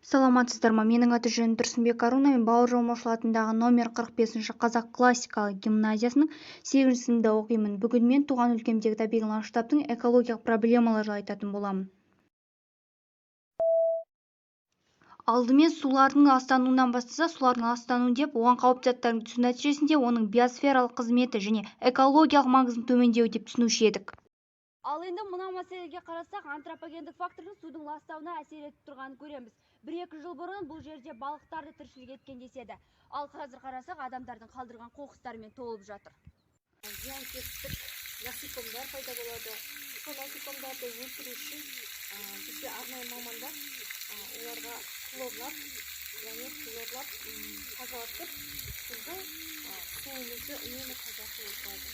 Саламатсыздар ма? Менің аты-жөнім Тұрсынбек Аруна, мен Бауыржан Момышұлы атындағы номер 45 қазақ классикалық гимназиясының 8 сыныбында оқимын. Бүгін мен туған өлкемдегі табиғи ландшафтың экологиялық проблемалары жайлы айтатын боламын. Алдымен сулардың ластануынан бастаса, сулардың ластануы деп оған қауіпті заттардың түсу нәтижесінде оның биосфералық қызметі және экологиялық маңызын төмендеуі деп түсінуші едік. Ал енді мына мәселеге қарасақ, антропогендік фактордың судың ластауына әсер етіп тұрғанын көреміз. 1-2 жыл бұрын бұл жерде балықтарды тіршілік еткен деседі. Ал қазір қарасақ, адамдардың қалдырған қоқыстарымен толып жатыр. Зиянкестік насекомдар пайда болады. Сол насекомдарды өлтіру үшін бізде арнайы мамандар оларға хлорлап, тазалатып, біздің суымызды үнемі тазартып отырады.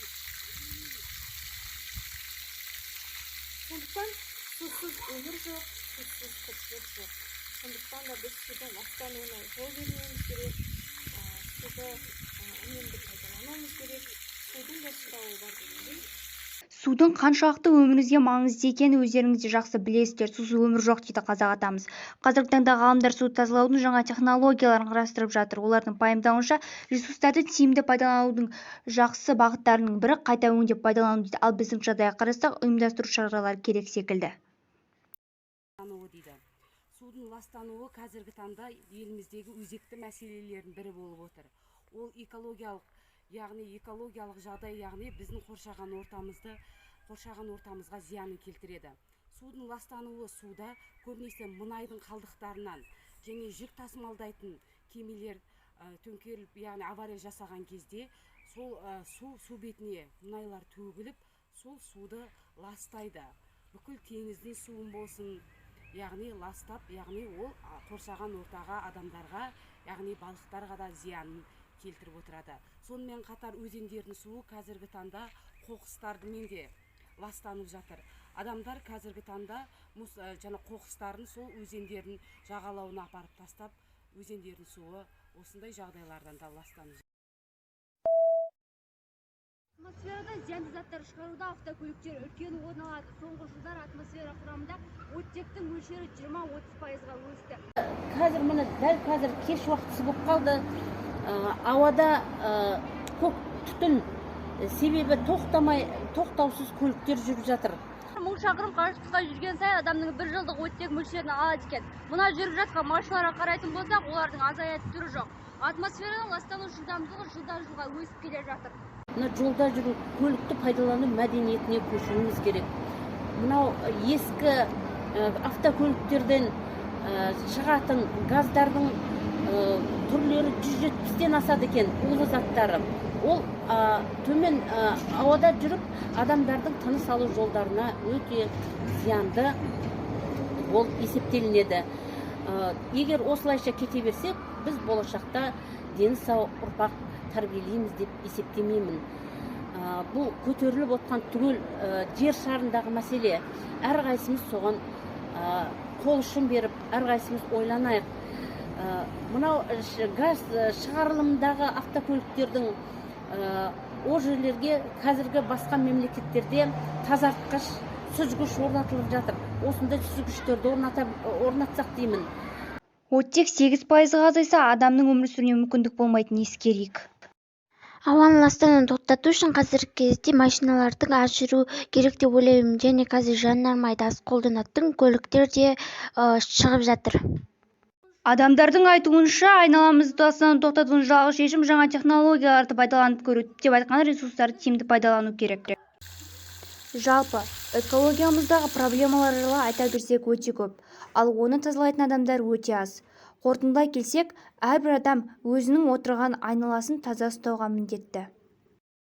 Сондықтан сусыз өмір жоқ, сусыз тіршілік жоқ. Сондықтан да біз судың ластануына жол бермеуіміз керек, суды үнемді пайдалануымыз керек, судың да шырауы бар дегендей. Судың қаншалықты өмірімізге маңызды екенін өздеріңіз де жақсы білесіздер. Сусыз өмір жоқ дейді қазақ атамыз. Қазіргі таңда ғалымдар суды тазалаудың жаңа технологияларын қарастырып жатыр. Олардың пайымдауынша, ресурстарды тиімді пайдаланудың жақсы бағыттарының бірі қайта өңдеп пайдалану дейді. Ал біздің жағдайға қарасақ, ұйымдастыру шаралары керек секілді. Судың ластануы қазіргі таңда еліміздегі өзекті мәселелердің бірі болып отыр. Ол экологиялық жағдай, яғни біздің қоршаған ортамызға зиянын келтіреді. Судың ластануы суда көбінесе мұнайдың қалдықтарынан және жүк тасымалдайтын кемелер төңкеріліп, яғни авария жасаған кезде су бетіне мұнайлар төгіліп, сол суды ластайды. Бүкіл теңіздің суын болсын, яғни ластап, яғни ол қоршаған ортаға, адамдарға, яғни балықтарға да зиянын келтіріп отырады. Сонымен қатар өзендердің суы қазіргі таңда қоқыстармен де ластанып жатыр. Адамдар қазіргі таңда қоқыстарын сол өзендердің жағалауына апарып тастап, өзендердің суы осындай жағдайлардан да ластанып жатыр. Атмосферада зиянды заттар шығаруда автокөліктер үлкен орын алады. Соңғы жылдар атмосфера құрамында оттектің мөлшері 20-30%-ға өсті. Қазір міне дәл қазір кеш уақытысы болып қалды. Ауада көк түтін, себебі тоқтаусыз көліктер жүріп жатыр. 1000 шақырым қашықтыққа жүрген сайын адамның 1 жылдық оттек мөлшерін алады екен. Мына жүріп жатқан машиналарға қарайтын болсақ, олардың азаятын түрі жоқ. Атмосферада ластану жылдамдығы жылдан жылға өсіп келе жатыр. Мына жолда жүру, көлікті пайдалану мәдениетіне көшуіміз керек. Мынау ескі автокөліктерден шығатын газдардың түрлері 170-тен асады екен, улы заттары. Ол төмен ауада жүріп, адамдардың тыныс алу жолдарына өте зиянды болып есептелінеді. Егер осылайша кете берсек, біз болашақта дені сау ұрпақ тәрбиелейміз деп есептемеймін. Бұл көтеріліп отқан түгел жер шарындағы мәселе. Әрқайсымыз соған қол ұшын беріп, әрқайсымыз ойланайық. Мынау газ шығарылымдағы автокөліктердің о жерлерге қазіргі басқа мемлекеттерде тазартқыш, сүзгіш орнатылып жатыр. Осындай сүзгіштерді орнатсақ деймін. Оттек 8%-ға азайса, адамның өмір сүруіне мүмкіндік болмайтынын ескерейік. Ауаның ластануын тоқтату үшін қазіргі кезде машиналардың аз жүру керек деп ойлаймын, және қазір жанармай аз қолданатын көліктер де шығып жатыр. Адамдардың айтуынша, айналамызды ластануын тоқтатудың жалғыз шешім жаңа технологияларды пайдаланып көру, деп айтқан ресурстарды тиімді пайдалану керек. Жалпы, экологиямыздағы проблемалар жайлы айта берсек өте көп, ал оны тазалайтын адамдар өте аз. Қорытындылай келсек, әрбір адам өзінің отырған айналасын таза ұстауға міндетті.